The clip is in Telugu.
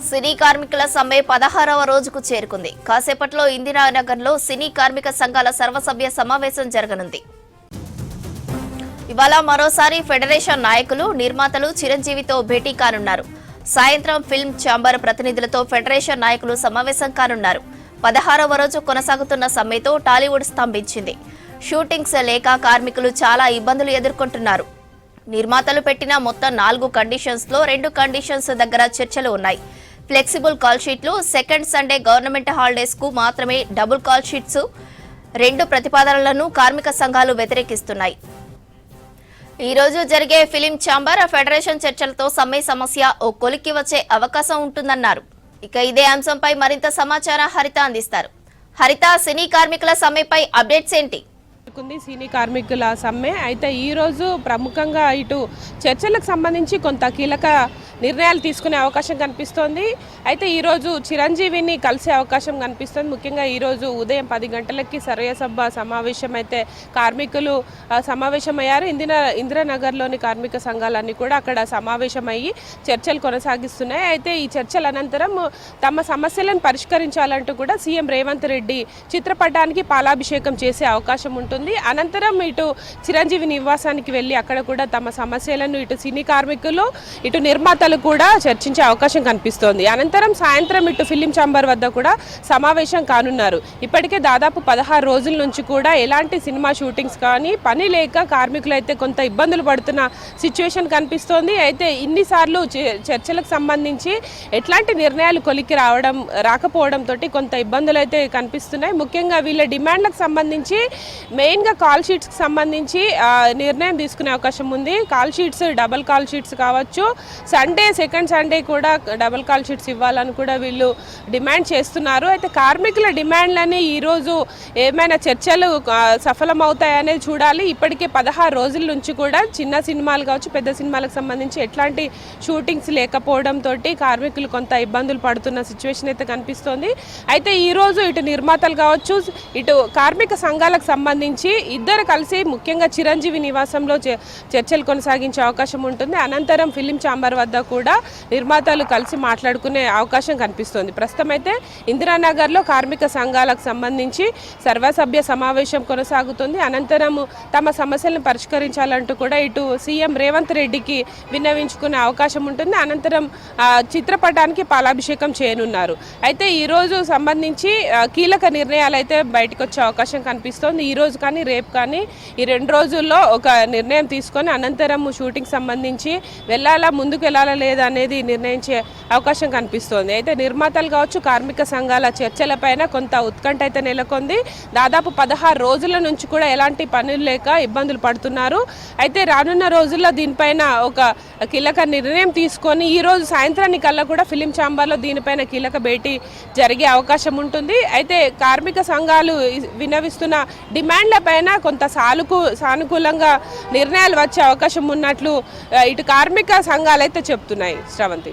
సినీ కార్మికుల సమ్మె 16వ రోజుకు చేరుకుంది. కాసేపట్లో ఇందిరానగర్లో సినీ కార్మిక సంఘాల సర్వసభ్య సమావేశం జరగనుంది. ఇవాళ మరోసారి ఫెడరేషన్ నాయకులు, నిర్మాతలు చిరంజీవితో భేటీ కానున్నారు. సాయంత్రం ఫిల్మ్ ఛాంబర్ ప్రతినిధులతో ఫెడరేషన్ నాయకులు సమావేశం కానున్నారు. 16వ రోజు కొనసాగుతున్న సమ్మెతో టాలీవుడ్ స్తంభించింది. షూటింగ్స్ లేక కార్మికులు చాలా ఇబ్బందులు ఎదుర్కొంటున్నారు. నిర్మాతలు పెట్టిన మొత్తం 4 కండిషన్స్ లో 2 కండిషన్స్ దగ్గర చర్చలు ఉన్నాయి. ఫ్లెక్సిబుల్ కాల్ షీట్లు, సెకండ్ సండే గవర్నమెంట్ హాలిడేస్ కు మాత్రమే డబుల్ కాల్ షీట్స్, 2 ప్రతిపాదనలను కార్మిక సంఘాలు వ్యతిరేకిస్తున్నాయి. ఈ రోజు జరిగే ఫిలిం ఛాంబర్ ఫెడరేషన్ చర్చలతో సమ్మె సమస్య ఓ కొలిక్కి వచ్చే అవకాశం ఉంటుందన్నారు. ఇక ఇదే అంశంపై మరింత సమాచారం హరిత అందిస్తారు. హరిత, సినీ కార్మికుల సమ్మెపై అప్డేట్స్ ఏంటి? సినీ కార్మికుల సమ్మె అయితే ఈరోజు ప్రముఖంగా ఇటు చర్చలకు సంబంధించి కొంత కీలక నిర్ణయాలు తీసుకునే అవకాశం కనిపిస్తోంది. అయితే ఈరోజు చిరంజీవిని కలిసే అవకాశం కనిపిస్తుంది. ముఖ్యంగా ఈరోజు ఉదయం 10 గంటలకి సర్వసభ సమావేశం అయితే కార్మికులు సమావేశమయ్యారు. ఇందిరానగర్లోని కార్మిక సంఘాలన్నీ కూడా అక్కడ సమావేశమయ్యి చర్చలు కొనసాగిస్తున్నాయి. అయితే ఈ చర్చల అనంతరం తమ సమస్యలను పరిష్కరించాలంటూ కూడా సీఎం రేవంత్ రెడ్డి చిత్రపటానికి పాలాభిషేకం చేసే అవకాశం ఉంటుంది. అనంతరం ఇటు చిరంజీవి నివాసానికి వెళ్ళి అక్కడ కూడా తమ సమస్యలను ఇటు సినీ కార్మికులు, ఇటు నిర్మాతలు కూడా చర్చించే అవకాశం కనిపిస్తోంది. అనంతరం సాయంత్రం ఇటు ఫిలిం ఛాంబర్ వద్ద కూడా సమావేశం కానున్నారు. ఇప్పటికే దాదాపు 16 రోజుల నుంచి కూడా ఎలాంటి సినిమా షూటింగ్స్ కానీ పని లేక కార్మికులు అయితే కొంత ఇబ్బందులు పడుతున్న సిచ్యువేషన్ కనిపిస్తోంది. అయితే ఇన్నిసార్లు చర్చలకు సంబంధించి ఎట్లాంటి నిర్ణయాలు కొలికి రాకపోవడంతో కొంత ఇబ్బందులు అయితే కనిపిస్తున్నాయి. ముఖ్యంగా వీళ్ళ డిమాండ్లకు సంబంధించి మెయిన్గా కాల్ షీట్స్కి సంబంధించి నిర్ణయం తీసుకునే అవకాశం ఉంది. Call sheets, double call sheets కావచ్చు, సెకండ్ సండే కూడా డబల్ కాల్ షీట్స్ ఇవ్వాలని కూడా వీళ్ళు డిమాండ్ చేస్తున్నారు. అయితే కార్మికుల డిమాండ్లని ఈరోజు ఏమైనా చర్చలు సఫలమవుతాయనేది చూడాలి. ఇప్పటికే 16 రోజుల నుంచి కూడా చిన్న సినిమాలు కావచ్చు, పెద్ద సినిమాలకు సంబంధించి ఎట్లాంటి షూటింగ్స్ లేకపోవడంతో కార్మికులు కొంత ఇబ్బందులు పడుతున్న సిచ్యువేషన్ అయితే కనిపిస్తోంది. అయితే ఈరోజు ఇటు నిర్మాతలు కావచ్చు, ఇటు కార్మిక సంఘాలకు సంబంధించి ఇద్దరు కలిసి ముఖ్యంగా చిరంజీవి నివాసంలో చర్చలు కొనసాగించే అవకాశం ఉంటుంది. అనంతరం ఫిలిం ఛాంబర్ వద్ద కూడా నిర్మాతలు కలిసి మాట్లాడుకునే అవకాశం కనిపిస్తోంది. ప్రస్తుతం అయితే ఇందిరానగర్లో కార్మిక సంఘాలకు సంబంధించి సర్వసభ్య సమావేశం కొనసాగుతుంది. అనంతరం తమ సమస్యలను పరిష్కరించాలంటూ కూడా ఇటు సీఎం రేవంత్ రెడ్డికి విన్నవించుకునే అవకాశం ఉంటుంది. అనంతరం చిత్రపటానికి పాలాభిషేకం చేయనున్నారు. అయితే ఈరోజు సంబంధించి కీలక నిర్ణయాలు అయితే బయటకు వచ్చే అవకాశం కనిపిస్తోంది. ఈ రోజు కానీ రేపు కానీ ఈ 2 రోజుల్లో ఒక నిర్ణయం తీసుకొని అనంతరం షూటింగ్ సంబంధించి ముందుకు వెళ్ళాలా లేదా అనేది నిర్ణయించే అవకాశం కనిపిస్తోంది. అయితే నిర్మాతలు కావచ్చు, కార్మిక సంఘాల చర్చలపైన కొంత ఉత్కంఠ అయితే నెలకొంది. దాదాపు 16 రోజుల నుంచి కూడా ఎలాంటి పనులు లేక ఇబ్బందులు పడుతున్నారు. అయితే రానున్న రోజుల్లో దీనిపైన ఒక కీలక నిర్ణయం తీసుకొని ఈ రోజు సాయంత్రానికి కల్లా కూడా ఫిలిం ఛాంబర్లో దీనిపైన కీలక భేటీ జరిగే అవకాశం ఉంటుంది. అయితే కార్మిక సంఘాలు విన్నవిస్తున్న డిమాండ్లపైన కొంత సానుకూలంగా నిర్ణయాలు వచ్చే అవకాశం ఉన్నట్లు ఇటు కార్మిక సంఘాలు అయితే చెప్తున్నాయి. శ్రవంతి.